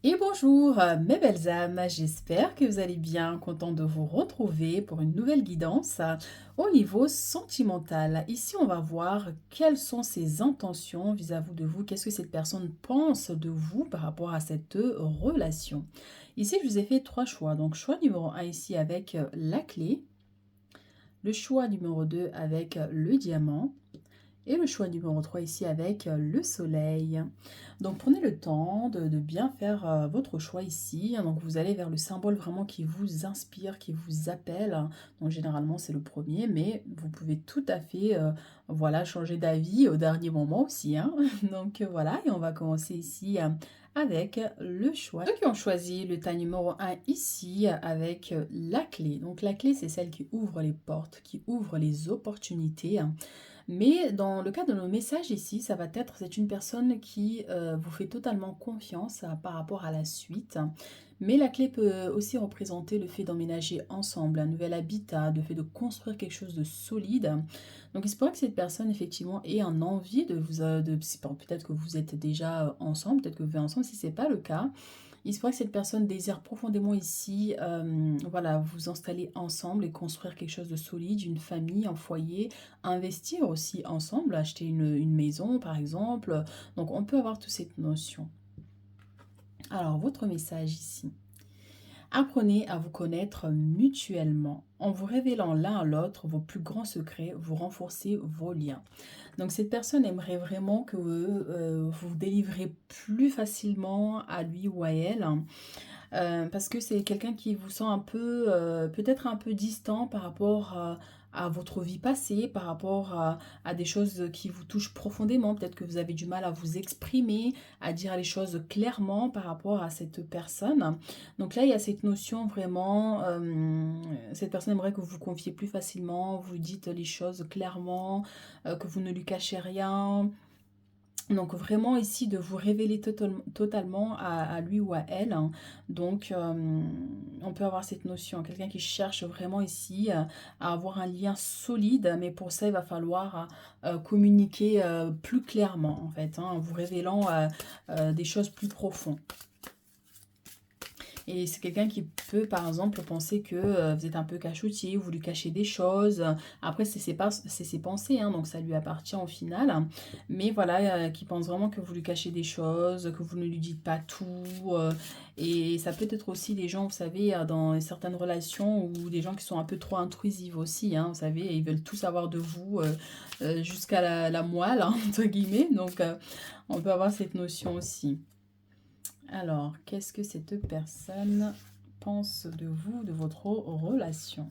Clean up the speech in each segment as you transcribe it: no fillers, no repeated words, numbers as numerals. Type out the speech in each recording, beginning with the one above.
Et bonjour mes belles âmes, j'espère que vous allez bien, content de vous retrouver pour une nouvelle guidance au niveau sentimental. Ici, on va voir quelles sont ses intentions vis-à-vis de vous, qu'est-ce que cette personne pense de vous par rapport à cette relation. Ici, je vous ai fait trois choix. Donc, choix numéro un ici avec la clé, le choix numéro 2 avec le diamant et le choix numéro 3 ici avec le soleil. Donc prenez le temps de bien faire votre choix ici. Donc vous allez vers le symbole vraiment qui vous inspire, qui vous appelle. Donc généralement c'est le premier, mais vous pouvez tout à fait voilà, changer d'avis au dernier moment aussi, hein. Donc voilà, et on va commencer ici avec le choix. Ceux qui ont choisi le tas numéro un ici avec la clé. Donc la clé c'est celle qui ouvre les portes, qui ouvre les opportunités, hein. Mais dans le cas de nos messages ici, ça va être, c'est une personne qui vous fait totalement confiance par rapport à la suite. Mais la clé peut aussi représenter le fait d'emménager ensemble, un nouvel habitat, le fait de construire quelque chose de solide. Donc il se pourrait que cette personne effectivement ait un envie de vous, peut-être que vous êtes déjà ensemble, peut-être que vous vivez ensemble. Si c'est pas le cas, il se pourrait que cette personne désire profondément ici, voilà, vous installer ensemble et construire quelque chose de solide, une famille, un foyer, investir aussi ensemble, acheter une maison par exemple. Donc on peut avoir toutes ces notions. Alors votre message ici. Apprenez à vous connaître mutuellement. En vous révélant l'un à l'autre vos plus grands secrets, vous renforcez vos liens. Donc cette personne aimerait vraiment que vous délivrez plus facilement à lui ou à elle, hein, parce que c'est quelqu'un qui vous sent un peu, peut-être un peu distant par rapport à votre vie passée, par rapport à des choses qui vous touchent profondément. Peut-être que vous avez du mal à vous exprimer, à dire les choses clairement par rapport à cette personne. Donc là, il y a cette notion vraiment, cette personne aimerait que vous vous confiez plus facilement, vous dites les choses clairement, que vous ne lui cachez rien. Donc vraiment ici de vous révéler totalement à lui ou à elle, hein. Donc on peut avoir cette notion, quelqu'un qui cherche vraiment ici à avoir un lien solide, mais pour ça il va falloir communiquer plus clairement en fait, hein, en vous révélant des choses plus profondes. Et c'est quelqu'un qui peut, par exemple, penser que vous êtes un peu cachotier, vous lui cachez des choses. Après, c'est ses pensées, hein, donc ça lui appartient au final. Mais voilà, qui pense vraiment que vous lui cachez des choses, que vous ne lui dites pas tout. Et ça peut être aussi des gens, vous savez, dans certaines relations, ou des gens qui sont un peu trop intrusifs aussi, hein, vous savez, ils veulent tout savoir de vous jusqu'à la moelle, hein, entre guillemets. Donc, on peut avoir cette notion aussi. Alors, qu'est-ce que cette personne pense de vous, de votre relation?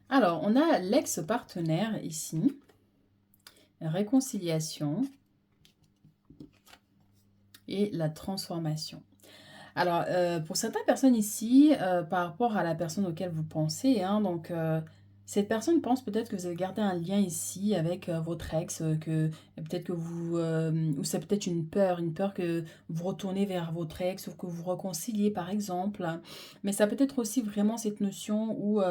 Alors, on a l'ex-partenaire ici, réconciliation et la transformation. Alors, pour certaines personnes ici, par rapport à la personne auquel vous pensez, hein, donc cette personne pense peut-être que vous avez gardé un lien ici avec votre ex, que peut-être que vous, ou c'est peut-être une peur que vous retournez vers votre ex ou que vous réconciliez par exemple. Mais ça peut être aussi vraiment cette notion où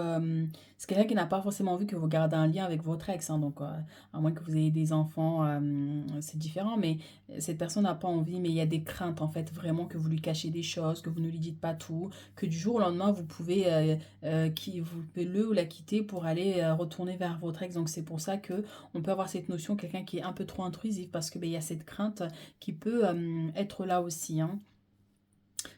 c'est quelqu'un qui n'a pas forcément envie que vous gardez un lien avec votre ex, hein, donc à moins que vous ayez des enfants, c'est différent, mais cette personne n'a pas envie, mais il y a des craintes en fait, vraiment que vous lui cachez des choses, que vous ne lui dites pas tout, que du jour au lendemain vous pouvez, vous pouvez le ou la quitter pour aller retourner vers votre ex. Donc c'est pour ça que on peut avoir cette notion, quelqu'un qui est un peu trop intrusif, parce que ben, il y a cette crainte qui peut être là aussi, hein.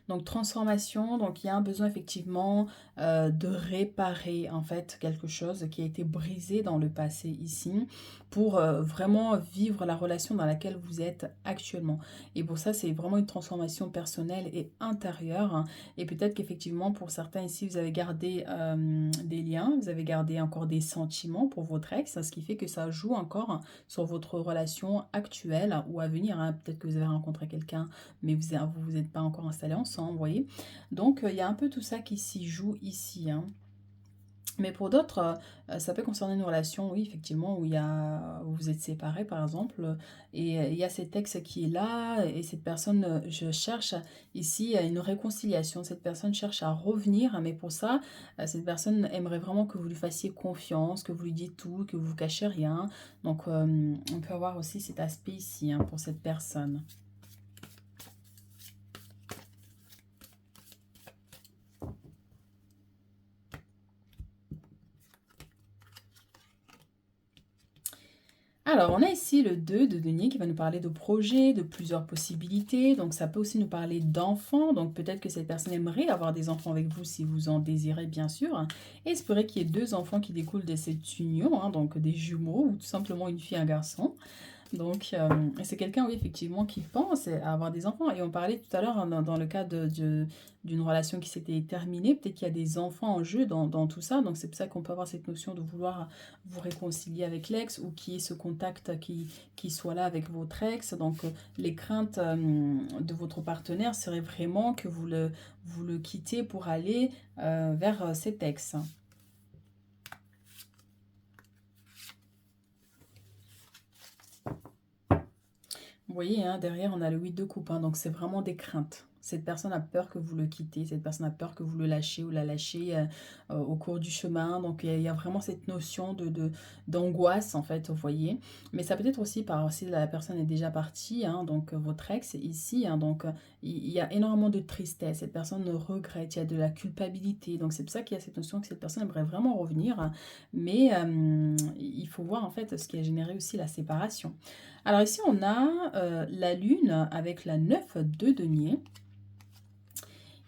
Donc transformation, donc il y a un besoin effectivement de réparer en fait quelque chose qui a été brisé dans le passé ici pour vraiment vivre la relation dans laquelle vous êtes actuellement. Et pour ça, c'est vraiment une transformation personnelle et intérieure, hein. Et peut-être qu'effectivement pour certains ici, vous avez gardé des liens, vous avez gardé encore des sentiments pour votre ex, ce qui fait que ça joue encore sur votre relation actuelle ou à venir, hein. Peut-être que vous avez rencontré quelqu'un mais vous êtes pas encore installés ensemble, vous voyez. Donc, il y a un peu tout ça qui s'y joue ici, hein. Mais pour d'autres, ça peut concerner une relation, oui, effectivement, où vous êtes séparés, par exemple, et il y a cet ex qui est là et cette personne, je cherche ici, une réconciliation. Cette personne cherche à revenir, mais pour ça, cette personne aimerait vraiment que vous lui fassiez confiance, que vous lui dites tout, que vous vous cachez rien. Donc, on peut avoir aussi cet aspect ici, hein, pour cette personne. Alors, on a ici le 2 de denier qui va nous parler de projets, de plusieurs possibilités. Donc, ça peut aussi nous parler d'enfants. Donc, peut-être que cette personne aimerait avoir des enfants avec vous si vous en désirez, bien sûr. Et il se pourrait qu'il y ait deux enfants qui découlent de cette union, hein, donc des jumeaux ou tout simplement une fille et un garçon. Donc, c'est quelqu'un, oui, effectivement, qui pense à avoir des enfants. Et on parlait tout à l'heure, hein, dans le cas d'une relation qui s'était terminée, peut-être qu'il y a des enfants en jeu dans tout ça. Donc, c'est pour ça qu'on peut avoir cette notion de vouloir vous réconcilier avec l'ex ou qu'il y ait ce contact qui soit là avec votre ex. Donc, les craintes de votre partenaire seraient vraiment que vous le quittez pour aller vers cet ex. Vous voyez, hein, derrière, on a le 8 de coupe, hein, donc c'est vraiment des craintes. Cette personne a peur que vous le quittez, cette personne a peur que vous le lâchiez ou la lâchiez au cours du chemin. Donc il y a vraiment cette notion d'angoisse, en fait, vous voyez. Mais ça peut être aussi par si la personne est déjà partie, hein, donc votre ex ici, hein, donc il y a énormément de tristesse. Cette personne regrette, il y a de la culpabilité. Donc c'est pour ça qu'il y a cette notion que cette personne aimerait vraiment revenir. Mais il faut voir, en fait, ce qui a généré aussi la séparation. Alors ici, on a la lune avec la 9 de denier.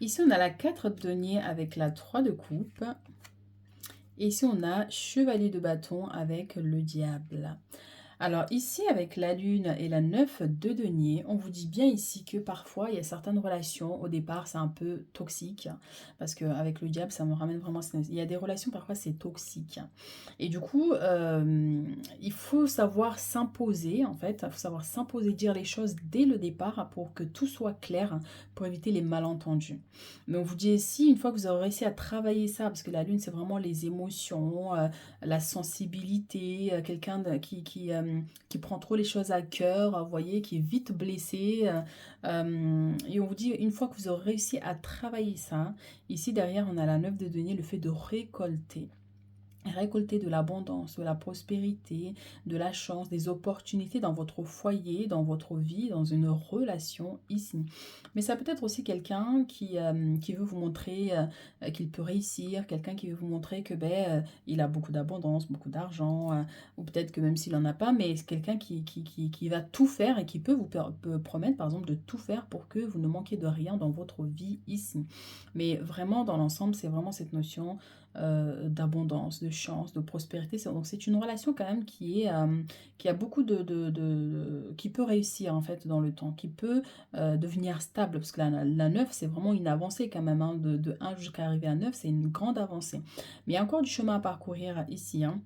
Ici, on a la 4 de denier avec la 3 de coupe. Et ici, on a chevalier de bâton avec le diable. Alors ici, avec la lune et la 9 de denier, on vous dit bien ici que parfois, il y a certaines relations, au départ, c'est un peu toxique, parce qu'avec le diable, ça me ramène vraiment... Il y a des relations, parfois, c'est toxique. Et du coup, il faut savoir s'imposer, en fait, il faut savoir s'imposer, dire les choses dès le départ pour que tout soit clair, pour éviter les malentendus. Mais on vous dit ici, une fois que vous aurez réussi à travailler ça, parce que la lune, c'est vraiment les émotions, la sensibilité, quelqu'un qui prend trop les choses à cœur, vous voyez, qui est vite blessé. Et on vous dit, une fois que vous aurez réussi à travailler ça, ici derrière, on a la 9 de denier, le fait de récolter. Récolter de l'abondance, de la prospérité, de la chance, des opportunités dans votre foyer, dans votre vie, dans une relation ici. Mais ça peut être aussi quelqu'un qui veut vous montrer qu'il peut réussir, quelqu'un qui veut vous montrer que il a beaucoup d'abondance, beaucoup d'argent, ou peut-être que même s'il n'en a pas, mais c'est quelqu'un qui va tout faire et qui peut promettre par exemple de tout faire pour que vous ne manquiez de rien dans votre vie ici. Mais vraiment dans l'ensemble, c'est vraiment cette notion d'abondance, de chance, de prospérité. Donc c'est une relation quand même qui a beaucoup qui peut réussir en fait dans le temps, qui peut devenir stable, parce que la 9 c'est vraiment une avancée quand même, hein, de 1 jusqu'à arriver à 9 c'est une grande avancée. Mais il y a encore du chemin à parcourir ici, hein.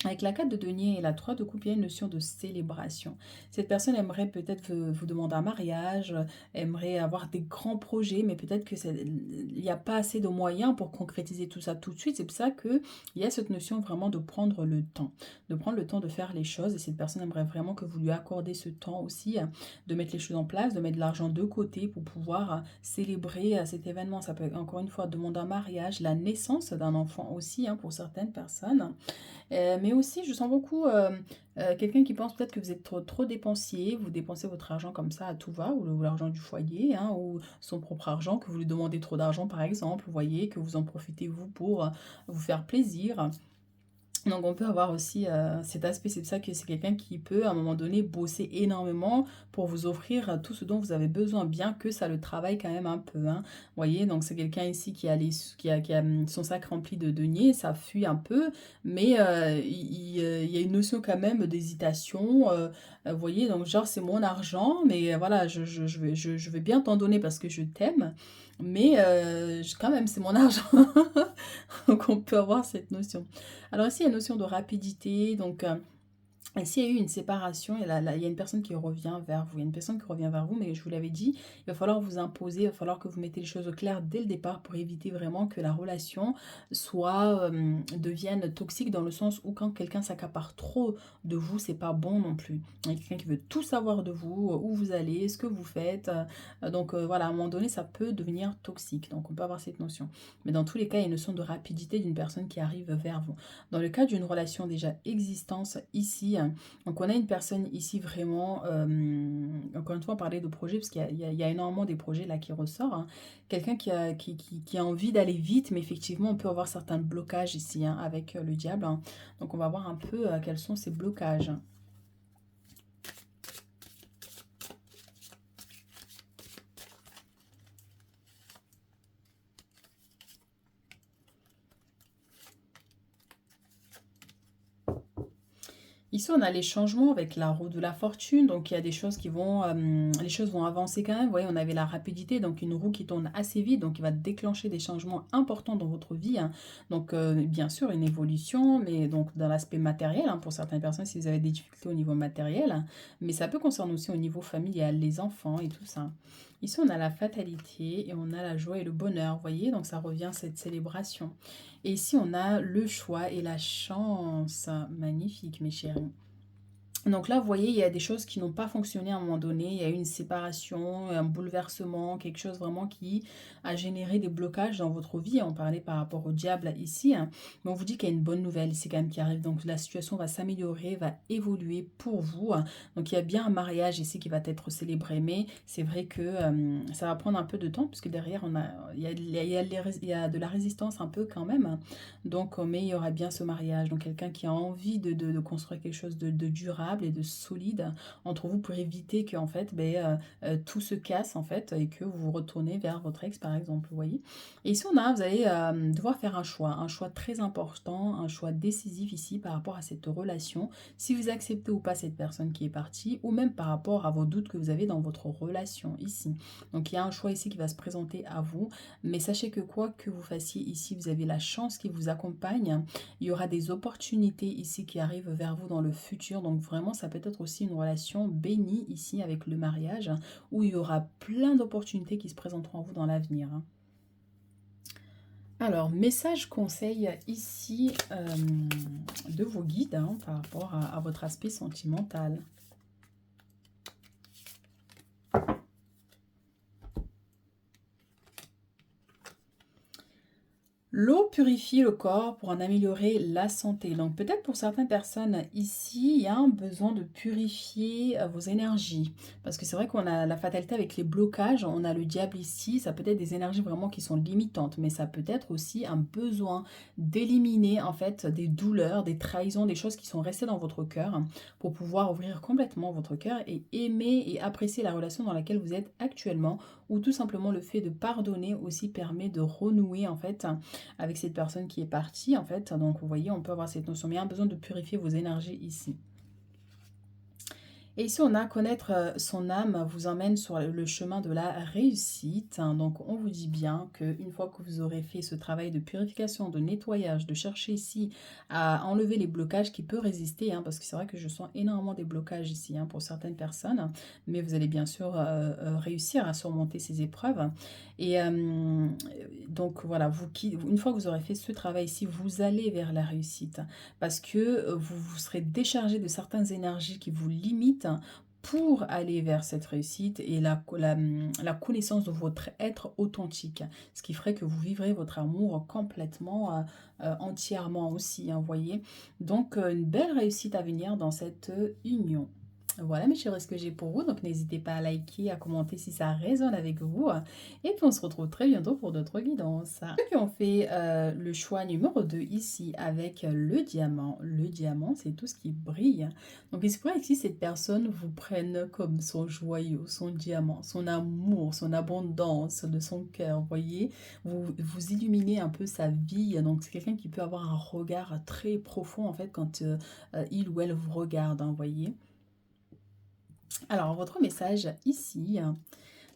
Avec la 4 de denier et la 3 de coupe, il y a une notion de célébration. Cette personne aimerait peut-être vous demander un mariage, aimerait avoir des grands projets, mais peut-être il n'y a pas assez de moyens pour concrétiser tout ça tout de suite. C'est pour ça qu'il y a cette notion vraiment de prendre le temps, de prendre le temps de faire les choses. Et cette personne aimerait vraiment que vous lui accordez ce temps aussi, de mettre les choses en place, de mettre de l'argent de côté pour pouvoir célébrer cet événement. Ça peut encore une fois demander un mariage, la naissance d'un enfant aussi, hein, pour certaines personnes. Mais aussi, je sens beaucoup quelqu'un qui pense peut-être que vous êtes trop dépensier, vous dépensez votre argent comme ça à tout va, ou l'argent du foyer, hein, ou son propre argent, que vous lui demandez trop d'argent par exemple, vous voyez, que vous en profitez vous pour vous faire plaisir. Donc on peut avoir aussi cet aspect, c'est pour ça que c'est quelqu'un qui peut à un moment donné bosser énormément pour vous offrir tout ce dont vous avez besoin, bien que ça le travaille quand même un peu, hein. Vous voyez, donc c'est quelqu'un ici qui a son sac rempli de deniers, ça fuit un peu, mais il y a une notion quand même d'hésitation, vous voyez, donc genre c'est mon argent, mais voilà, je vais bien t'en donner parce que je t'aime, mais quand même c'est mon argent, donc on peut avoir cette notion. Alors ici, il y a une notion de rapidité, donc Et s'il y a eu une séparation, et là, il y a une personne qui revient vers vous, il y a une personne qui revient vers vous, mais je vous l'avais dit, il va falloir vous imposer, il va falloir que vous mettez les choses au clair dès le départ pour éviter vraiment que la relation devienne toxique dans le sens où quand quelqu'un s'accapare trop de vous, c'est pas bon non plus. Il y a quelqu'un qui veut tout savoir de vous, où vous allez, ce que vous faites. Voilà, à un moment donné, ça peut devenir toxique. Donc on peut avoir cette notion. Mais dans tous les cas, il y a une notion de rapidité d'une personne qui arrive vers vous. Dans le cas d'une relation déjà existante ici, donc on a une personne ici vraiment, encore une fois on parlait de projet parce qu'il y a énormément des projets là qui ressortent, hein. Quelqu'un qui a envie d'aller vite, mais effectivement on peut avoir certains blocages ici, hein, avec le diable, hein. Donc on va voir un peu quels sont ces blocages. Ici, on a les changements avec la roue de la fortune. Donc, il y a des choses qui vont, les choses vont avancer quand même. Vous voyez, on avait la rapidité, donc une roue qui tourne assez vite, donc il va déclencher des changements importants dans votre vie, hein. Donc, bien sûr, une évolution, mais donc dans l'aspect matériel, hein, pour certaines personnes, si vous avez des difficultés au niveau matériel, hein, mais ça peut concerner aussi au niveau familial, les enfants et tout ça. Ici, on a la fatalité et on a la joie et le bonheur, vous voyez, donc ça revient à cette célébration. Et ici, on a le choix et la chance. Magnifique, mes chéris. Donc là, vous voyez, il y a des choses qui n'ont pas fonctionné à un moment donné. Il y a eu une séparation, un bouleversement, quelque chose vraiment qui a généré des blocages dans votre vie. On parlait par rapport au diable ici, hein. Mais on vous dit qu'il y a une bonne nouvelle ici quand même qui arrive. Donc la situation va s'améliorer, va évoluer pour vous, hein. Donc il y a bien un mariage ici qui va être célébré. Mais c'est vrai que ça va prendre un peu de temps puisque derrière, il y a de la résistance un peu quand même, hein. Donc, mais il y aura bien ce mariage. Donc quelqu'un qui a envie de construire quelque chose de durable et de solide entre vous pour éviter que en fait tout se casse en fait et que vous vous retournez vers votre ex par exemple, vous voyez. Et ici vous allez devoir faire un choix très important, un choix décisif ici par rapport à cette relation, si vous acceptez ou pas cette personne qui est partie, ou même par rapport à vos doutes que vous avez dans votre relation ici. Donc il y a un choix ici qui va se présenter à vous, mais sachez que quoi que vous fassiez ici, vous avez la chance qui vous accompagne. Il y aura des opportunités ici qui arrivent vers vous dans le futur. Donc vraiment, ça peut être aussi une relation bénie ici avec le mariage, hein, où il y aura plein d'opportunités qui se présenteront à vous dans l'avenir, hein. Alors, message conseil ici de vos guides, hein, par rapport à votre aspect sentimental. L'eau purifie le corps pour en améliorer la santé. Donc peut-être pour certaines personnes ici, il y a un besoin de purifier vos énergies. Parce que c'est vrai qu'on a la fatalité avec les blocages, on a le diable ici, ça peut être des énergies vraiment qui sont limitantes, mais ça peut être aussi un besoin d'éliminer en fait des douleurs, des trahisons, des choses qui sont restées dans votre cœur, hein, pour pouvoir ouvrir complètement votre cœur et aimer et apprécier la relation dans laquelle vous êtes actuellement, ou tout simplement le fait de pardonner aussi permet de renouer en fait avec cette personne qui est partie, en fait. Donc, vous voyez, on peut avoir cette notion. Mais il y a un besoin de purifier vos énergies ici. Et ici, on a connaître son âme vous emmène sur le chemin de la réussite, hein. Donc, on vous dit bien qu'une fois que vous aurez fait ce travail de purification, de nettoyage, de chercher ici à enlever les blocages qui peuvent résister, hein, parce que c'est vrai que je sens énormément des blocages ici, hein, pour certaines personnes, mais vous allez bien sûr réussir à surmonter ces épreuves. Et donc, voilà, une fois que vous aurez fait ce travail ici, vous allez vers la réussite parce que vous vous serez déchargé de certaines énergies qui vous limitent pour aller vers cette réussite et la connaissance de votre être authentique, ce qui ferait que vous vivrez votre amour complètement, entièrement aussi, hein, vous voyez. Donc, une belle réussite à venir dans cette union. Voilà mes chéris, ce que j'ai pour vous, donc n'hésitez pas à liker, à commenter si ça résonne avec vous. Et puis on se retrouve très bientôt pour d'autres guidances. Ceux qui ont fait le choix numéro 2 ici avec le diamant c'est tout ce qui brille. Donc il se pourrait que si cette personne vous prenne comme son joyau, son diamant, son amour, son abondance de son cœur, vous voyez, vous illuminez un peu sa vie. Donc c'est quelqu'un qui peut avoir un regard très profond en fait quand il ou elle vous regarde, hein, vous voyez. Alors, votre message ici,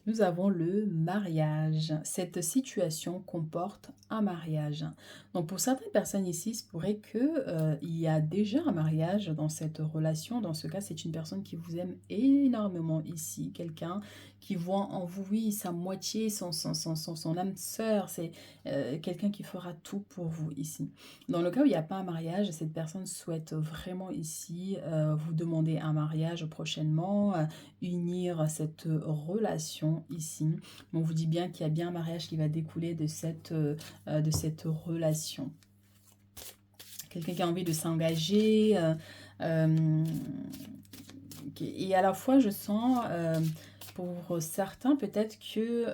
Nous avons le mariage. Cette situation comporte un mariage. Donc pour certaines personnes ici, il se pourrait que, il y a déjà un mariage dans cette relation. Dans ce cas, c'est une personne qui vous aime énormément ici. Quelqu'un qui voit en vous, oui, sa moitié, son âme sœur. C'est quelqu'un qui fera tout pour vous ici. Dans le cas où il n'y a pas un mariage, cette personne souhaite vraiment ici vous demander un mariage prochainement, unir cette relation ici. On vous dit bien qu'il y a bien un mariage qui va découler de cette relation. Quelqu'un qui a envie de s'engager. Et à la fois, je sens, pour certains, peut-être que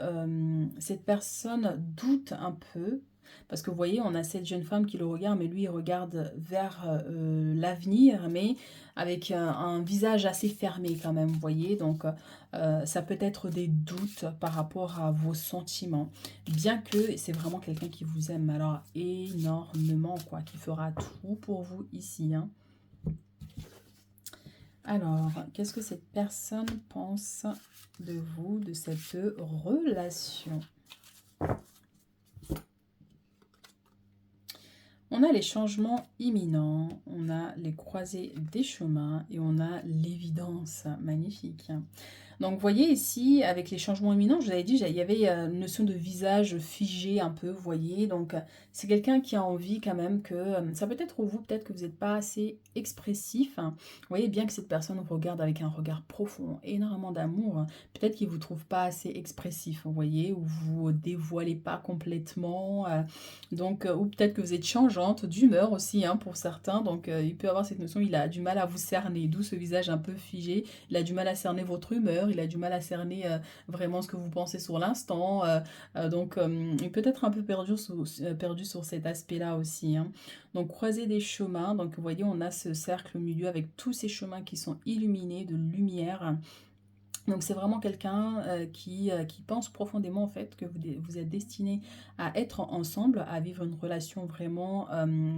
cette personne doute un peu. Parce que vous voyez, on a cette jeune femme qui le regarde, mais lui, il regarde vers l'avenir, mais avec un visage assez fermé quand même, vous voyez. Donc, ça peut être des doutes par rapport à vos sentiments. Bien que c'est vraiment quelqu'un qui vous aime, alors énormément, quoi, qui fera tout pour vous ici, hein. Alors, qu'est-ce que cette personne pense de vous, de cette relation? On a les changements imminents, on a les croisées des chemins et on a l'évidence. Magnifique. Donc, vous voyez ici, avec les changements imminents, je vous avais dit, il y avait une notion de visage figé un peu, vous voyez. Donc, c'est quelqu'un qui a envie quand même que, ça peut être vous, peut-être que vous n'êtes pas assez expressif, hein. Vous voyez bien que cette personne vous regarde avec un regard profond, énormément d'amour, hein. Peut-être qu'il ne vous trouve pas assez expressif, vous voyez, ou vous dévoilez pas complètement. Donc, ou peut-être que vous êtes changeante d'humeur aussi, hein, pour certains. Donc, il peut avoir cette notion, il a du mal à vous cerner, d'où ce visage un peu figé. Il a du mal à cerner votre humeur, il a du mal à cerner vraiment ce que vous pensez sur l'instant. Donc, il peut être un peu perdu sur cet aspect-là aussi, hein. Donc, croiser des chemins. Donc, vous voyez, on a ce cercle au milieu avec tous ces chemins qui sont illuminés de lumière. Donc c'est vraiment quelqu'un qui pense profondément en fait que vous êtes destinés à être ensemble, à vivre une relation vraiment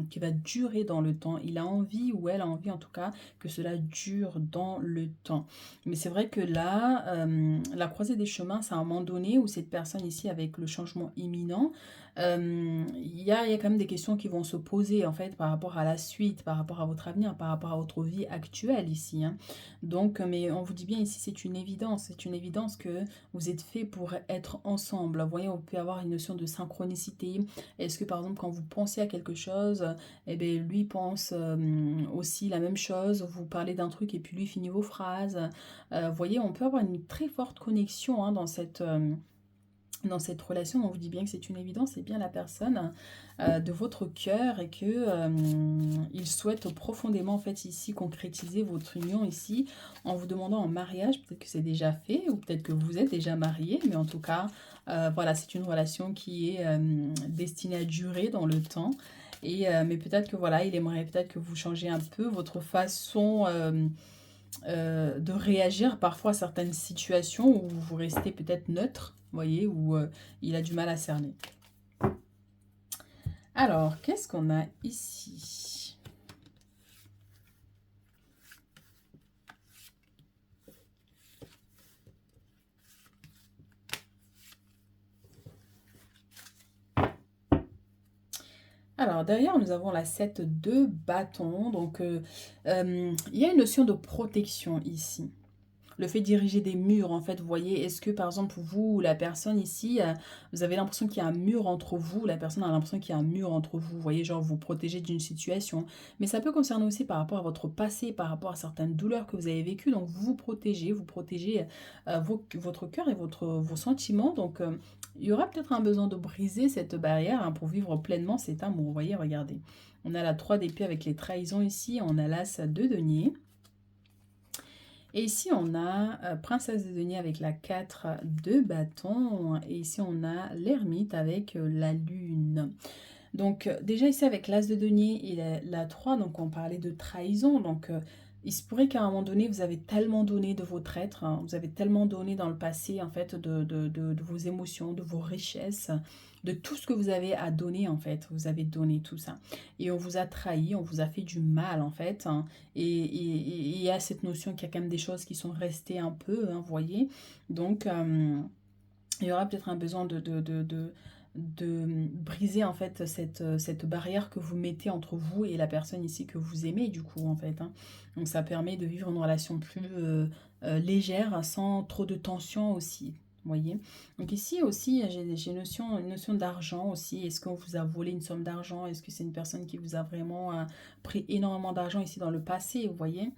qui va durer dans le temps. Il a envie, ou elle a envie en tout cas, que cela dure dans le temps. Mais c'est vrai que là, la croisée des chemins, c'est à un moment donné où cette personne ici, avec le changement imminent, il y a quand même des questions qui vont se poser en fait par rapport à la suite, par rapport à votre avenir, par rapport à votre vie actuelle ici, hein. Donc, mais on vous dit bien ici, c'est une évidence que vous êtes fait pour être ensemble. Vous voyez, on peut avoir une notion de synchronicité. Est-ce que par exemple, quand vous pensez à quelque chose, eh bien, lui pense aussi la même chose, vous parlez d'un truc et puis lui finit vos phrases. Vous voyez, on peut avoir une très forte connexion hein, dans cette relation. On vous dit bien que c'est une évidence, c'est bien la personne de votre cœur et que il souhaite profondément en fait ici concrétiser votre union ici en vous demandant en mariage. Peut-être que c'est déjà fait ou peut-être que vous êtes déjà marié, mais en tout cas voilà, c'est une relation qui est destinée à durer dans le temps. Et mais peut-être que voilà, il aimerait peut-être que vous changez un peu votre façon de réagir parfois à certaines situations où vous restez peut-être neutre, vous voyez, où il a du mal à cerner. Alors, qu'est-ce qu'on a ici? Alors, derrière, nous avons la 7 de bâton. Donc, il y a une notion de protection ici. Le fait d'ériger des murs, en fait, vous voyez, est-ce que par exemple vous ou la personne ici, vous avez l'impression qu'il y a un mur entre vous, la personne a l'impression qu'il y a un mur entre vous, vous voyez, genre vous protégez d'une situation. Mais ça peut concerner aussi par rapport à votre passé, par rapport à certaines douleurs que vous avez vécues. Donc vous protégez votre cœur et vos sentiments. Donc il y aura peut-être un besoin de briser cette barrière hein, pour vivre pleinement cet amour. Vous voyez, regardez. On a la 3 d'épée avec les trahisons ici, on a l'as de denier. Et ici, on a Princesse de denier avec la 4 de bâton. Et ici, on a l'ermite avec la lune. Donc, déjà ici, avec l'as de denier et la 3, donc on parlait de trahison. Donc, il se pourrait qu'à un moment donné, vous avez tellement donné de votre être, hein, vous avez tellement donné dans le passé, en fait, de vos émotions, de vos richesses, de tout ce que vous avez à donner, en fait. Vous avez donné tout ça. Et on vous a trahi, on vous a fait du mal, en fait, hein. Et il y a cette notion qu'il y a quand même des choses qui sont restées un peu, hein, vous voyez. Donc, Il y aura peut-être un besoin de briser en fait cette barrière que vous mettez entre vous et la personne ici que vous aimez du coup en fait, hein. Donc ça permet de vivre une relation plus légère, sans trop de tension aussi. Vous voyez? Donc ici aussi, j'ai une notion d'argent aussi. Est-ce qu'on vous a volé une somme d'argent? Est-ce que c'est une personne qui vous a vraiment pris énormément d'argent ici dans le passé? Vous voyez?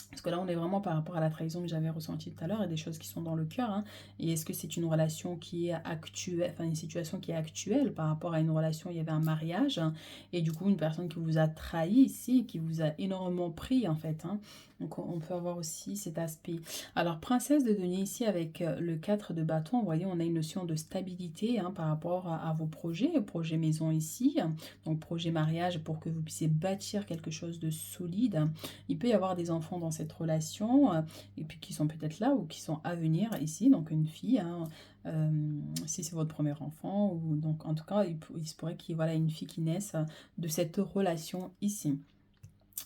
Parce que là, on est vraiment par rapport à la trahison que j'avais ressentie tout à l'heure et des choses qui sont dans le cœur, hein. Et est-ce que c'est une relation qui est actuelle, enfin une situation qui est actuelle par rapport à une relation, il y avait un mariage, hein, et du coup une personne qui vous a trahi ici, qui vous a énormément pris en fait, hein. Donc on peut avoir aussi cet aspect. Alors princesse de denier ici avec le 4 de bâton, vous voyez, on a une notion de stabilité hein, par rapport à vos projets maison ici, donc projet mariage pour que vous puissiez bâtir quelque chose de solide. Il peut y avoir des enfants dans cette relation, et puis qui sont peut-être là ou qui sont à venir ici, donc une fille, hein, euh, si c'est votre premier enfant, ou donc en tout cas, il se pourrait qu'il y ait voilà, une fille qui naisse de cette relation ici.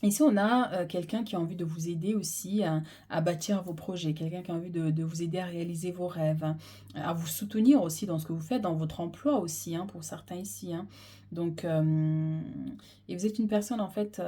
Ici, on a quelqu'un qui a envie de vous aider aussi à bâtir vos projets, quelqu'un qui a envie de vous aider à réaliser vos rêves, hein, à vous soutenir aussi dans ce que vous faites, dans votre emploi aussi, hein, pour certains ici, hein. Donc, et vous êtes une personne en fait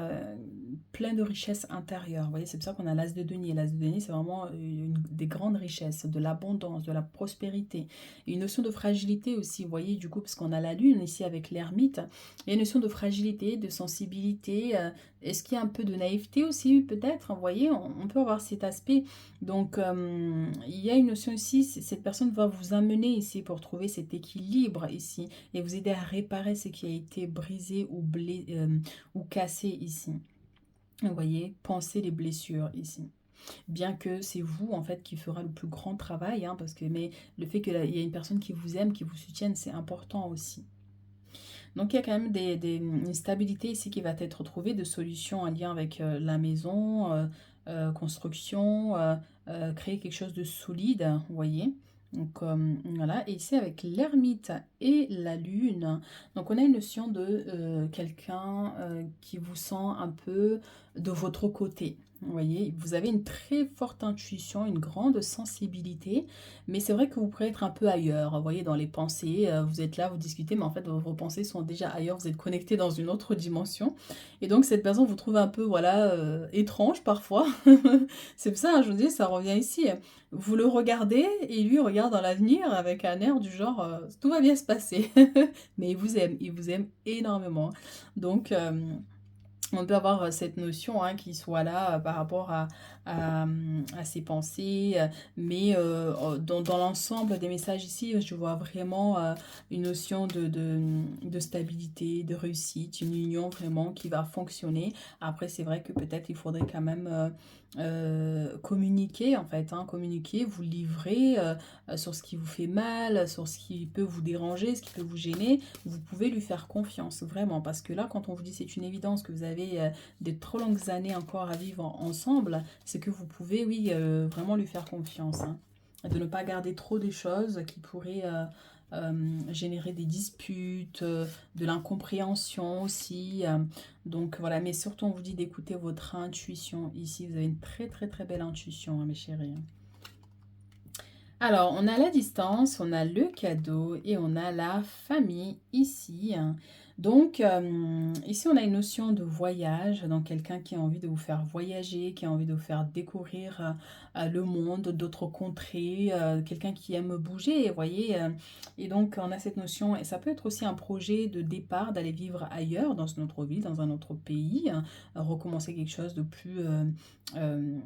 pleine de richesses intérieures. Vous voyez, c'est pour ça qu'on a l'as de denier. L'as de denier, c'est vraiment des grandes richesses, de l'abondance, de la prospérité. Et une notion de fragilité aussi, vous voyez, du coup, parce qu'on a la lune ici avec l'ermite, il y a une notion de fragilité, de sensibilité. Est-ce qu'il y a un peu de naïveté aussi, peut-être? Vous voyez, on peut avoir cet aspect. Donc, il y a une notion ici, cette personne va vous amener ici pour trouver cet équilibre ici et vous aider à réparer ce qui a été brisé ou cassé ici. Vous voyez, pensez les blessures ici. Bien que c'est vous, en fait, qui fera le plus grand travail, hein, parce que, mais le fait qu'il y a une personne qui vous aime, qui vous soutienne, c'est important aussi. Donc il y a quand même une stabilité ici qui va être trouvée, de solutions en lien avec la maison, construction, créer quelque chose de solide, vous voyez. Donc voilà, et ici avec l'ermite et la lune, donc on a une notion de quelqu'un qui vous sent un peu de votre côté. Vous voyez, vous avez une très forte intuition, une grande sensibilité, mais c'est vrai que vous pourrez être un peu ailleurs, vous voyez, dans les pensées, vous êtes là, vous discutez, mais en fait, vos pensées sont déjà ailleurs, vous êtes connecté dans une autre dimension. Et donc, cette personne vous trouve un peu, voilà, étrange parfois. C'est pour ça, hein, je vous dis, ça revient ici. Vous le regardez et lui regarde dans l'avenir avec un air du genre, tout va bien se passer. Mais il vous aime énormément. Donc, on peut avoir cette notion hein, qui soit là par rapport à ses pensées, mais dans l'ensemble des messages ici, je vois vraiment une notion de stabilité, de réussite, une union vraiment qui va fonctionner. Après, c'est vrai que peut-être il faudrait quand même communiquer, en fait, hein, communiquer, vous livrer sur ce qui vous fait mal, sur ce qui peut vous déranger, ce qui peut vous gêner. Vous pouvez lui faire confiance, vraiment, parce que là, quand on vous dit c'est une évidence que vous avez de trop longues années encore à vivre ensemble, c'est que vous pouvez, oui, vraiment lui faire confiance, hein. De ne pas garder trop de choses qui pourraient générer des disputes, de l'incompréhension aussi. Donc voilà, mais surtout on vous dit d'écouter votre intuition. Ici, vous avez une très très très belle intuition, hein, mes chéris. Alors, on a la distance, on a le cadeau et on a la famille ici. Donc, ici, on a une notion de voyage, donc quelqu'un qui a envie de vous faire voyager, qui a envie de vous faire découvrir le monde, d'autres contrées, quelqu'un qui aime bouger, vous voyez. Et donc, on a cette notion, et ça peut être aussi un projet de départ, d'aller vivre ailleurs, dans une autre ville, dans un autre pays, hein, recommencer quelque chose de plus euh,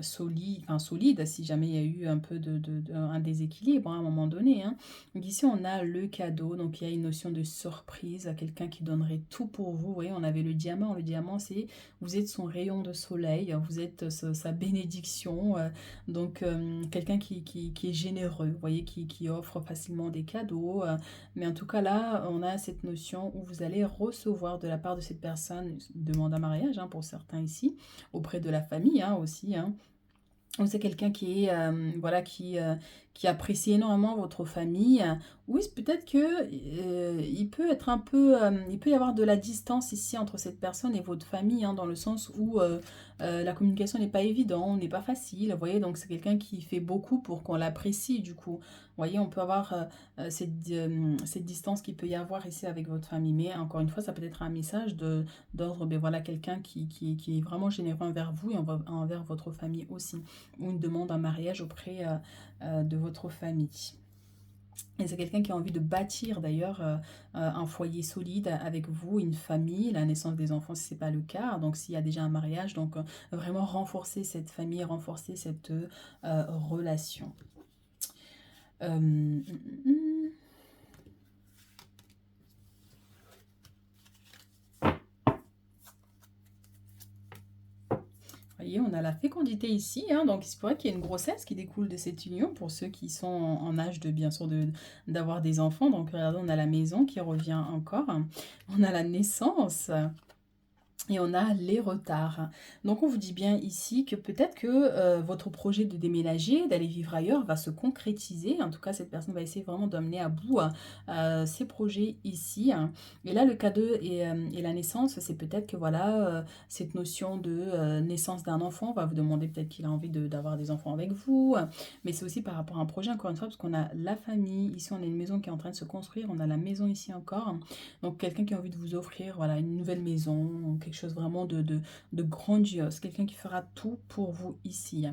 solide, enfin solide, si jamais il y a eu un peu un déséquilibre hein, à un moment donné, hein. Donc ici, on a le cadeau, donc il y a une notion de surprise, à quelqu'un qui donnerait tout pour vous. Vous voyez, on avait le diamant, c'est vous êtes son rayon de soleil, vous êtes sa bénédiction, donc quelqu'un qui est généreux, vous voyez, qui offre facilement des cadeaux, mais en tout cas là, on a cette notion où vous allez recevoir de la part de cette personne une demande en mariage, hein, pour certains ici, auprès de la famille hein, aussi, hein. Ou c'est quelqu'un qui est voilà qui apprécie énormément votre famille. Oui, peut-être que il peut être un peu, il peut y avoir de la distance ici entre cette personne et votre famille, hein, dans le sens où la communication n'est pas évidente, n'est pas facile. Vous voyez, donc c'est quelqu'un qui fait beaucoup pour qu'on l'apprécie du coup. Vous voyez, on peut avoir cette distance qu'il peut y avoir ici avec votre famille. Mais encore une fois, ça peut être un message d'ordre, ben voilà, quelqu'un qui est vraiment généreux envers vous et envers votre famille aussi. Ou une demande en mariage auprès de votre famille. Et c'est quelqu'un qui a envie de bâtir d'ailleurs un foyer solide avec vous, une famille, la naissance des enfants si ce n'est pas le cas. Donc s'il y a déjà un mariage, donc vraiment renforcer cette famille, renforcer cette relation. Hum, hum, hum. Vous voyez, on a la fécondité ici, hein, donc il se pourrait qu'il y ait une grossesse qui découle de cette union pour ceux qui sont en âge de, bien sûr, d'avoir des enfants. Donc regardez, on a la maison qui revient encore, on a la naissance. Et on a les retards. Donc on vous dit bien ici que peut-être que votre projet de déménager, d'aller vivre ailleurs va se concrétiser. En tout cas, cette personne va essayer vraiment d'amener à bout ses projets ici. Et là, le cadeau et la naissance, c'est peut-être que voilà, cette notion de naissance d'un enfant va vous demander peut-être qu'il a envie d'avoir des enfants avec vous. Mais c'est aussi par rapport à un projet, encore une fois, parce qu'on a la famille. Ici, on a une maison qui est en train de se construire. On a la maison ici encore. Donc quelqu'un qui a envie de vous offrir voilà, une nouvelle maison, quelque chose vraiment de grandiose, quelqu'un qui fera tout pour vous ici.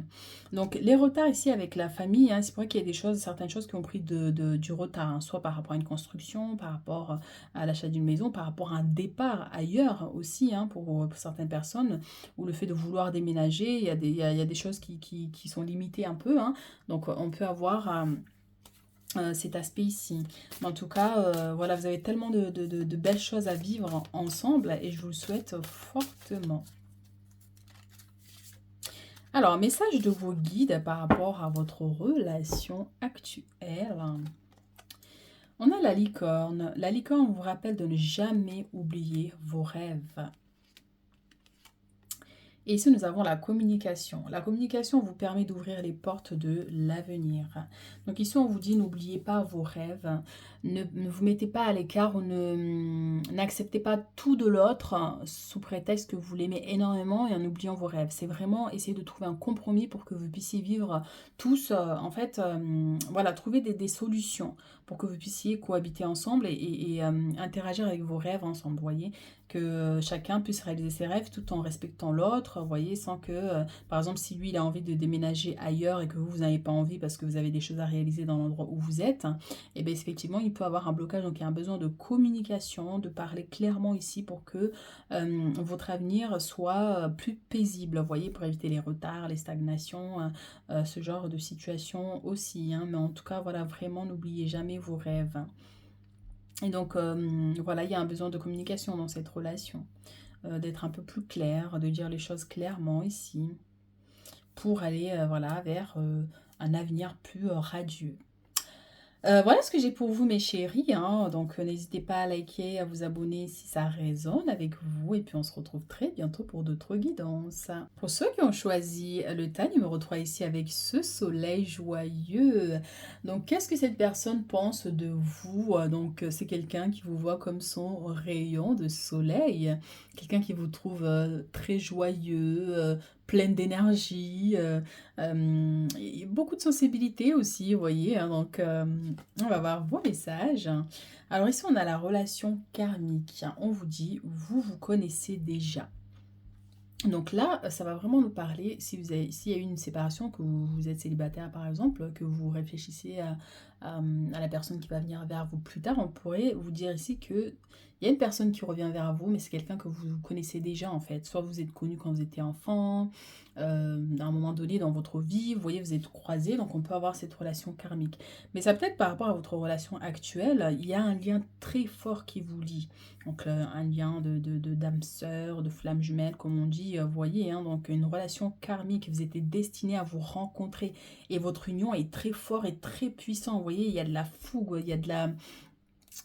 Donc les retards ici avec la famille, hein, c'est vrai qu'il y a des choses, certaines choses qui ont pris du retard, hein, soit par rapport à une construction, par rapport à l'achat d'une maison, par rapport à un départ ailleurs aussi, hein, pour certaines personnes, ou le fait de vouloir déménager, il y a des choses qui sont limitées un peu, hein. Donc on peut avoir cet aspect ici. Mais en tout cas, voilà, vous avez tellement de belles choses à vivre ensemble et je vous le souhaite fortement. Alors, un message de vos guides par rapport à votre relation actuelle. On a la licorne. La licorne vous rappelle de ne jamais oublier vos rêves. Et ici, nous avons la communication. La communication vous permet d'ouvrir les portes de l'avenir. Donc ici, on vous dit, n'oubliez pas vos rêves. Ne vous mettez pas à l'écart ou n'acceptez pas tout de l'autre sous prétexte que vous l'aimez énormément et en oubliant vos rêves. C'est vraiment essayer de trouver un compromis pour que vous puissiez vivre tous, en fait, voilà, trouver des solutions pour que vous puissiez cohabiter ensemble et interagir avec vos rêves ensemble, vous voyez, que chacun puisse réaliser ses rêves tout en respectant l'autre, vous voyez, sans que, par exemple, si lui, il a envie de déménager ailleurs et que vous n'avez pas envie parce que vous avez des choses à réaliser dans l'endroit où vous êtes, et bien effectivement, il peut avoir un blocage, donc il y a un besoin de communication, de parler clairement ici pour que votre avenir soit plus paisible, vous voyez, pour éviter les retards, les stagnations, ce genre de situation aussi, hein. Mais en tout cas, voilà, vraiment, n'oubliez jamais vos rêves. Et donc, voilà, il y a un besoin de communication dans cette relation, d'être un peu plus clair, de dire les choses clairement ici, pour aller, voilà, vers un avenir plus radieux. Voilà ce que j'ai pour vous, mes chéris, hein. Donc, n'hésitez pas à liker, à vous abonner si ça résonne avec vous. Et puis, on se retrouve très bientôt pour d'autres guidances. Pour ceux qui ont choisi le tas numéro 3 ici avec ce soleil joyeux. Donc, qu'est-ce que cette personne pense de vous? Donc, c'est quelqu'un qui vous voit comme son rayon de soleil. Quelqu'un qui vous trouve très joyeux, pleine d'énergie. Et beaucoup de sensibilité aussi, vous voyez, hein. Donc, on va voir vos messages. Alors ici, on a la relation karmique. On vous dit, vous vous connaissez déjà. Donc là, ça va vraiment nous parler, s'il y a eu une séparation, que vous êtes célibataire par exemple, que vous réfléchissez à la personne qui va venir vers vous plus tard, on pourrait vous dire ici que il y a une personne qui revient vers vous, mais c'est quelqu'un que vous connaissez déjà en fait. Soit vous êtes connu quand vous étiez enfant, à un moment donné dans votre vie, vous voyez, vous êtes croisés, donc on peut avoir cette relation karmique. Mais ça peut être par rapport à votre relation actuelle, il y a un lien très fort qui vous lie. Donc un lien d'âme sœur, de flamme jumelle, comme on dit, vous voyez, hein, donc une relation karmique, vous étiez destiné à vous rencontrer et votre union est très fort et très puissant, vous voyez, il y a de la fougue, il y a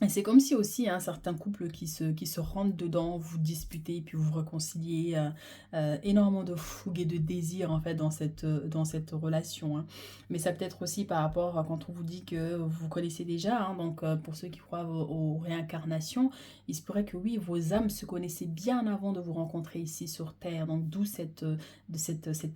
Et c'est comme si aussi, hein, certains couples qui se rentrent dedans, vous disputez, puis vous vous réconciliez, énormément de fougue et de désir en fait dans cette relation, hein. Mais ça peut être aussi par rapport à quand on vous dit que vous vous connaissez déjà, hein, donc pour ceux qui croient aux réincarnations, il se pourrait que oui, vos âmes se connaissaient bien avant de vous rencontrer ici sur Terre, donc d'où cette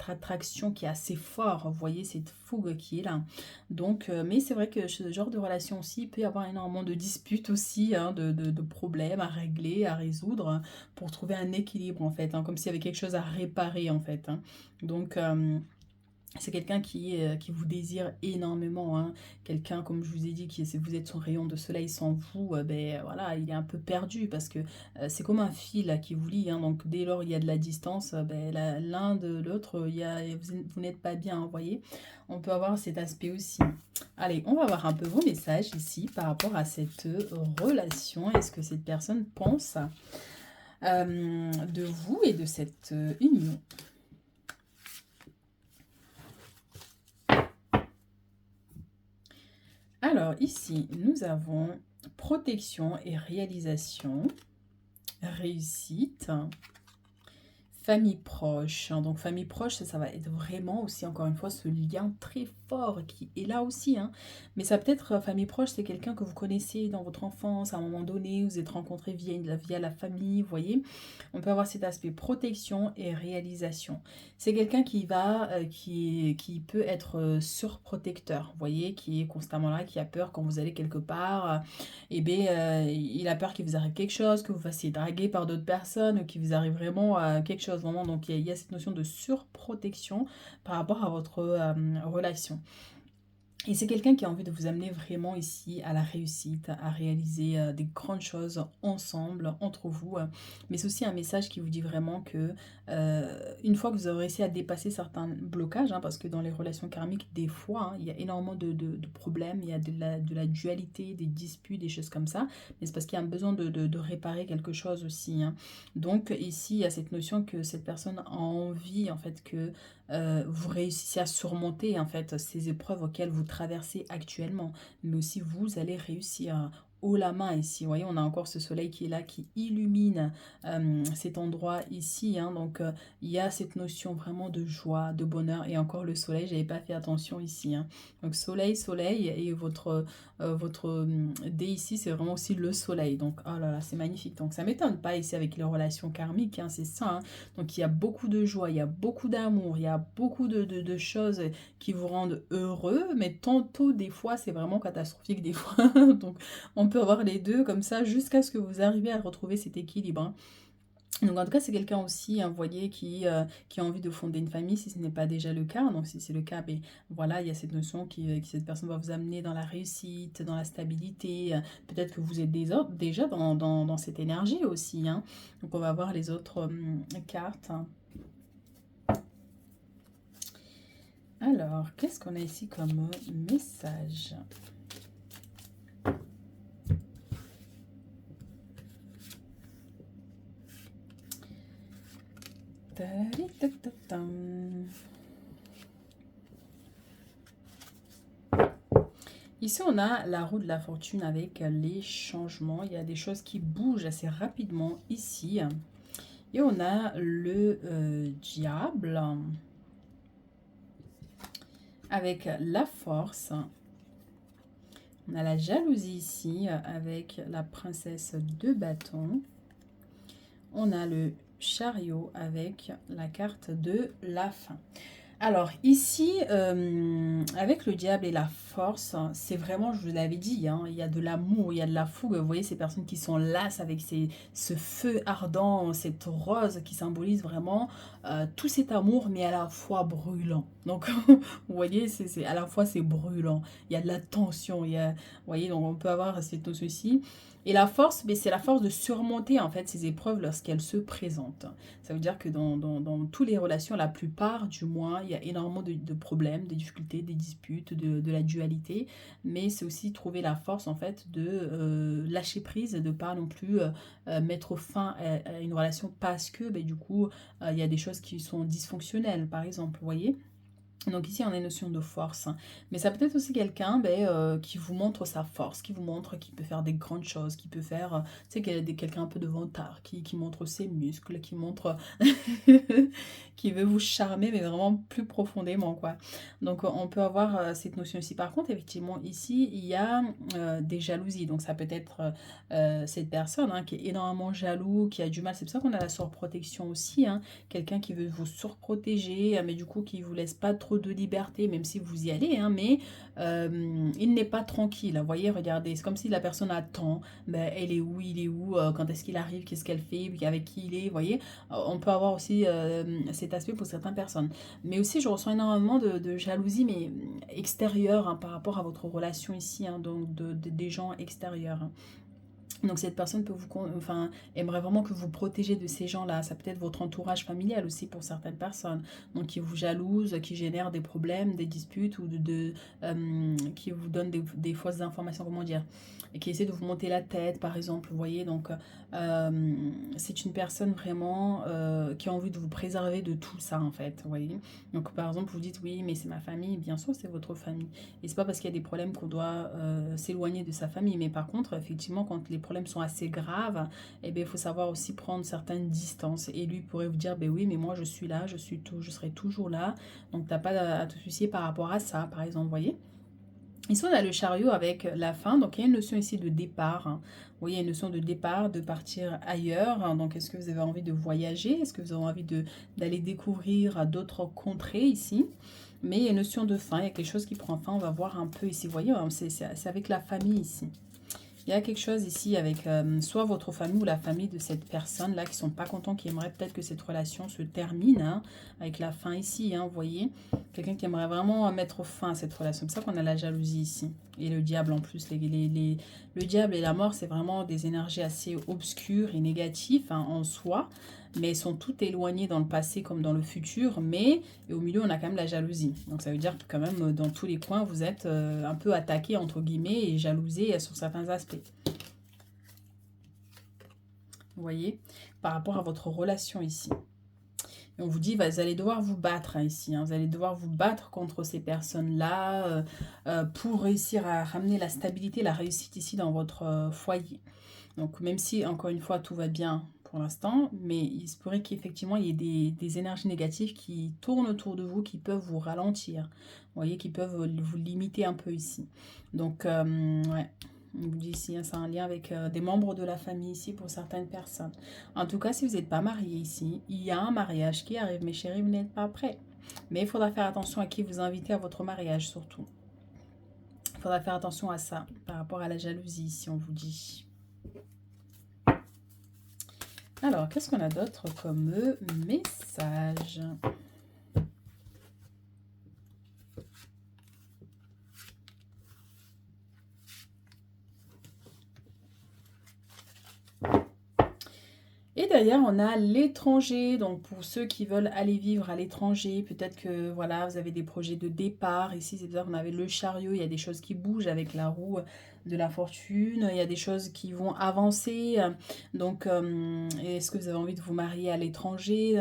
attraction qui est assez forte, vous voyez, cette fougue qui est là. Donc, mais c'est vrai que ce genre de relation aussi, il peut y avoir énormément de disputes aussi, hein, de problèmes à régler, à résoudre, hein, pour trouver un équilibre en fait, hein, comme s'il y avait quelque chose à réparer en fait, hein. Donc, c'est quelqu'un qui vous désire énormément, hein. Quelqu'un, comme je vous ai dit, si vous êtes son rayon de soleil sans vous, ben voilà, il est un peu perdu parce que c'est comme un fil là, qui vous lie, hein. Donc dès lors il y a de la distance, ben, l'un de l'autre, vous n'êtes pas bien, vous voyez. On peut avoir cet aspect aussi. Allez, on va voir un peu vos messages ici par rapport à cette relation. Est-ce que cette personne pense de vous et de cette union? Alors ici, nous avons protection et réalisation, réussite, famille proche, hein. Donc famille proche, ça va être vraiment aussi, encore une fois, ce lien très fort qui est là aussi, hein. Mais ça peut être, famille proche, c'est quelqu'un que vous connaissez dans votre enfance, à un moment donné, vous êtes rencontrés via la famille, vous voyez. On peut avoir cet aspect protection et réalisation. C'est quelqu'un qui peut être surprotecteur, vous voyez, qui est constamment là, qui a peur quand vous allez quelque part, et bien, il a peur qu'il vous arrive quelque chose, que vous fassiez draguer par d'autres personnes, ou qu'il vous arrive vraiment quelque chose, vraiment. Donc, il y a cette notion de surprotection par rapport à votre relation. Et c'est quelqu'un qui a envie de vous amener vraiment ici à la réussite, à réaliser des grandes choses ensemble, entre vous. Mais c'est aussi un message qui vous dit vraiment que une fois que vous aurez réussi à dépasser certains blocages, hein, parce que dans les relations karmiques, des fois, hein, il y a énormément de problèmes, il y a de la dualité, des disputes, des choses comme ça. Mais c'est parce qu'il y a un besoin de réparer quelque chose aussi, hein. Donc ici, il y a cette notion que cette personne a envie, en fait, que vous réussissez à surmonter en fait ces épreuves auxquelles vous traversez actuellement, mais aussi vous allez réussir haut la main ici. Vous voyez, on a encore ce soleil qui est là, qui illumine cet endroit ici, hein. Donc il y a cette notion vraiment de joie, de bonheur, et encore le soleil, j'avais pas fait attention ici, hein. Donc soleil, soleil, et votre dé ici, c'est vraiment aussi le soleil. Donc oh là là, c'est magnifique. Donc ça m'étonne pas ici avec les relations karmiques, hein, c'est ça, hein. Donc il y a beaucoup de joie, il y a beaucoup d'amour, il y a beaucoup de choses qui vous rendent heureux, mais tantôt des fois c'est vraiment catastrophique des fois. Donc on peut avoir les deux comme ça jusqu'à ce que vous arriviez à retrouver cet équilibre, hein. Donc en tout cas c'est quelqu'un aussi, hein, vous voyez, qui a envie de fonder une famille si ce n'est pas déjà le cas. Donc si c'est le cas, ben, voilà, il y a cette notion que cette personne va vous amener dans la réussite, dans la stabilité. Peut-être que vous êtes déjà dans cette énergie aussi, hein. Donc on va voir les autres cartes. Alors, qu'est-ce qu'on a ici comme message? Tadaditatam. Ici, on a la roue de la fortune avec les changements. Il y a des choses qui bougent assez rapidement ici. Et on a le diable avec la force. On a la jalousie ici avec la princesse de bâton. On a le chariot avec la carte de la fin. Alors ici, avec le diable et la force, c'est vraiment, je vous l'avais dit, hein, il y a de l'amour, il y a de la fougue. Vous voyez ces personnes qui sont lasses avec ce feu ardent, cette rose qui symbolise vraiment tout cet amour, mais à la fois brûlant. Donc, vous voyez, à la fois c'est brûlant, il y a de la tension, vous voyez, donc on peut avoir cette notion-ci. Et la force, c'est la force de surmonter en fait ces épreuves lorsqu'elles se présentent. Ça veut dire que dans toutes les relations, la plupart du moins, il y a énormément de problèmes, des difficultés, des disputes, de la dualité. Mais c'est aussi trouver la force en fait de lâcher prise, de ne pas non plus mettre fin à une relation parce que du coup, il y a des choses qui sont dysfonctionnelles, par exemple, vous voyez. Donc ici, on a une notion de force, hein. Mais ça peut être aussi quelqu'un ben, qui vous montre sa force, qui vous montre qu'il peut faire des grandes choses, qui peut faire, tu sais, quelqu'un un peu de vantard, qui montre ses muscles, qui montre, qui veut vous charmer, mais vraiment plus profondément, quoi. Donc on peut avoir cette notion ici. Par contre, effectivement, ici, il y a des jalousies. Donc ça peut être cette personne hein, qui est énormément jaloux, qui a du mal. C'est pour ça qu'on a la surprotection aussi, hein. Quelqu'un qui veut vous surprotéger, mais du coup qui vous laisse pas trop de liberté, même si vous y allez, hein, mais il n'est pas tranquille. Vous voyez, regardez, c'est comme si la personne attend, ben, elle est où, il est où, quand est-ce qu'il arrive, qu'est-ce qu'elle fait, puis avec qui il est, vous voyez. On peut avoir aussi cet aspect pour certaines personnes. Mais aussi, je ressens énormément de jalousie, mais extérieure hein, par rapport à votre relation ici, hein, donc des gens extérieurs, hein. Donc cette personne peut enfin, aimerait vraiment que vous protégez de ces gens-là. Ça peut être votre entourage familial aussi pour certaines personnes. Donc qui vous jalouse, qui génère des problèmes, des disputes ou qui vous donne des fausses informations, comment dire, et qui essaie de vous monter la tête, par exemple. Vous voyez, donc c'est une personne vraiment qui a envie de vous préserver de tout ça, en fait. Vous voyez. Donc par exemple, vous dites oui, mais c'est ma famille. Bien sûr, c'est votre famille. Et c'est pas parce qu'il y a des problèmes qu'on doit s'éloigner de sa famille. Mais par contre, effectivement, quand les problèmes sont assez graves, eh bien, il faut savoir aussi prendre certaines distances. Et lui pourrait vous dire, ben oui, mais moi je suis là, je serai toujours là. Donc t'as pas à te soucier par rapport à ça, par exemple, vous voyez. Ici, on a le chariot avec la fin. Donc, il y a une notion ici de départ, hein. Vous voyez, il y a une notion de départ, de partir ailleurs, hein. Donc, est-ce que vous avez envie de voyager? Est-ce que vous avez envie d'aller découvrir d'autres contrées ici? Mais il y a une notion de fin. Il y a quelque chose qui prend fin. On va voir un peu ici. Vous voyez, c'est avec la famille ici. Il y a quelque chose ici avec soit votre famille ou la famille de cette personne-là qui ne sont pas contents, qui aimeraient peut-être que cette relation se termine, hein, avec la fin ici, hein, vous voyez. Quelqu'un qui aimerait vraiment mettre fin à cette relation. C'est pour ça qu'on a la jalousie ici. Et le diable en plus. Le diable et la mort, c'est vraiment des énergies assez obscures et négatives hein, en soi. Mais elles sont toutes éloignées dans le passé comme dans le futur. Mais et au milieu, on a quand même la jalousie. Donc ça veut dire que quand même, dans tous les coins, vous êtes un peu attaqué, entre guillemets, et jalousé sur certains aspects. Vous voyez, par rapport à votre relation ici. Et on vous dit, vous allez devoir vous battre hein, ici. Hein. Vous allez devoir vous battre contre ces personnes-là pour réussir à ramener la stabilité, la réussite ici dans votre foyer. Donc même si, encore une fois, tout va bien pour l'instant, mais il se pourrait qu'effectivement, il y ait des énergies négatives qui tournent autour de vous, qui peuvent vous ralentir. Vous voyez, qui peuvent vous limiter un peu ici. Donc, ouais. On vous dit ici, hein, c'est un lien avec des membres de la famille ici pour certaines personnes. En tout cas, si vous n'êtes pas marié ici, il y a un mariage qui arrive. Mes chéris, vous n'êtes pas prêts. Mais il faudra faire attention à qui vous invitez à votre mariage surtout. Il faudra faire attention à ça par rapport à la jalousie, si on vous dit. Alors, qu'est-ce qu'on a d'autre comme message? Et derrière, on a l'étranger. Donc, pour ceux qui veulent aller vivre à l'étranger, peut-être que voilà, vous avez des projets de départ. Ici, c'est bizarre, on avait le chariot. Il y a des choses qui bougent avec la roue de la fortune. Il y a des choses qui vont avancer. Donc, est-ce que vous avez envie de vous marier à l'étranger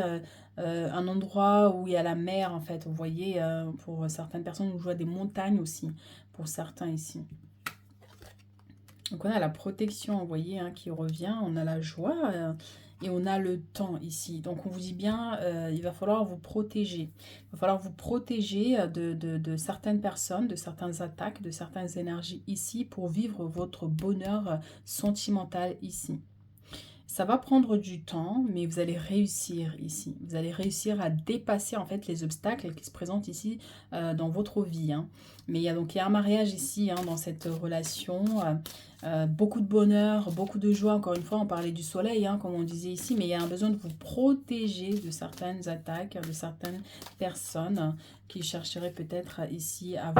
un endroit où il y a la mer, en fait. Vous voyez, pour certaines personnes, on voit des montagnes aussi, pour certains ici. Donc on a la protection, vous voyez, hein, qui revient, on a la joie et on a le temps ici. Donc on vous dit bien, il va falloir vous protéger. Il va falloir vous protéger de certaines personnes, de certaines attaques, de certaines énergies ici pour vivre votre bonheur sentimental ici. Ça va prendre du temps, mais vous allez réussir ici. Vous allez réussir à dépasser en fait les obstacles qui se présentent ici dans votre vie, hein. Mais il y a un mariage ici hein, dans cette relation. Beaucoup de bonheur, beaucoup de joie. Encore une fois, on parlait du soleil, hein, comme on disait ici, mais il y a un besoin de vous protéger de certaines attaques, de certaines personnes qui chercheraient peut-être ici à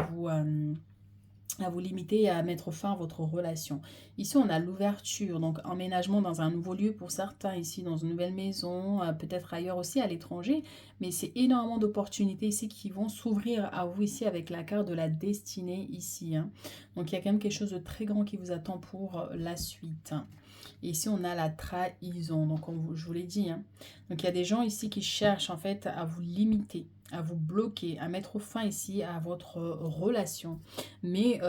vous limiter et à mettre fin à votre relation. Ici, on a l'ouverture, donc emménagement dans un nouveau lieu pour certains, ici dans une nouvelle maison, peut-être ailleurs aussi à l'étranger, mais c'est énormément d'opportunités ici qui vont s'ouvrir à vous ici avec la carte de la destinée ici, hein. Donc, il y a quand même quelque chose de très grand qui vous attend pour la suite. Et ici, on a la trahison. Donc, je vous l'ai dit, hein. Donc, il y a des gens ici qui cherchent en fait à vous limiter, à vous bloquer, à mettre fin ici à votre relation. Mais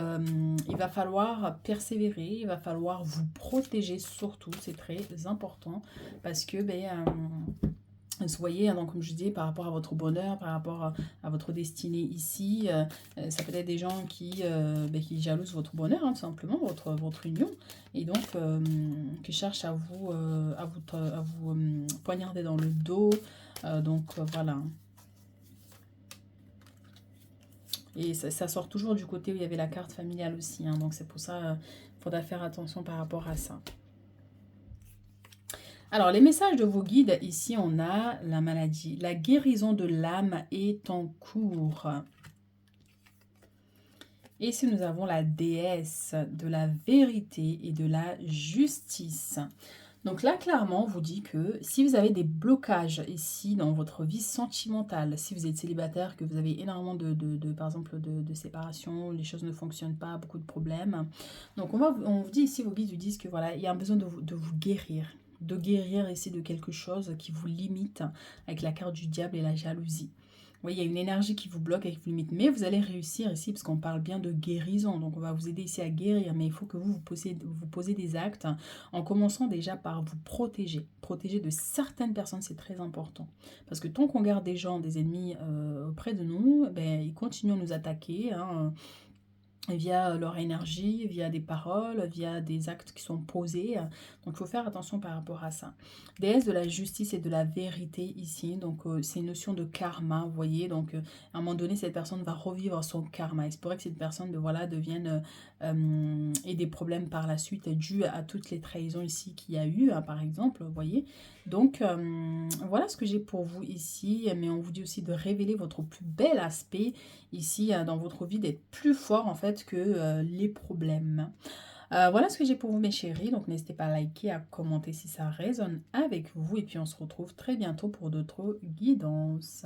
il va falloir persévérer, il va falloir vous protéger surtout, c'est très important. Parce que, vous voyez, hein, donc comme je dis, par rapport à votre bonheur, par rapport à votre destinée ici, ça peut être des gens qui jalousent votre bonheur, hein, tout simplement, votre union, et donc qui cherchent à vous poignarder dans le dos. Voilà. Et ça sort toujours du côté où il y avait la carte familiale aussi, hein, donc c'est pour ça il faudra faire attention par rapport à ça. Alors, les messages de vos guides, ici, on a la maladie. La guérison de l'âme est en cours. Et ici, nous avons la déesse de la vérité et de la justice. Donc là, clairement, on vous dit que si vous avez des blocages ici dans votre vie sentimentale, si vous êtes célibataire, que vous avez énormément par exemple, de séparation, les choses ne fonctionnent pas, beaucoup de problèmes. Donc on vous dit ici, vos guides vous disent que voilà, il y a un besoin de vous guérir. De guérir ici de quelque chose qui vous limite avec la carte du diable et la jalousie. Oui, il y a une énergie qui vous bloque et qui vous limite. Mais vous allez réussir ici parce qu'on parle bien de guérison. Donc, on va vous aider ici à guérir. Mais il faut que vous posez des actes en commençant déjà par vous protéger. Protéger de certaines personnes, c'est très important. Parce que tant qu'on garde des gens, des ennemis auprès de nous, ils continuent à nous attaquer, hein, via leur énergie, via des paroles, via des actes qui sont posés. Donc, il faut faire attention par rapport à ça. Déesse de la justice et de la vérité ici. Donc, c'est une notion de karma, vous voyez. Donc, à un moment donné, cette personne va revivre son karma. Il se pourrait que cette personne devienne ait des problèmes par la suite dû à toutes les trahisons ici qu'il y a eu, hein, par exemple, vous voyez. Donc, voilà ce que j'ai pour vous ici. Mais on vous dit aussi de révéler votre plus bel aspect ici dans votre vie, d'être plus fort en fait que les problèmes. Voilà ce que j'ai pour vous mes chéris, donc n'hésitez pas à liker, à commenter si ça résonne avec vous et puis on se retrouve très bientôt pour d'autres guidances.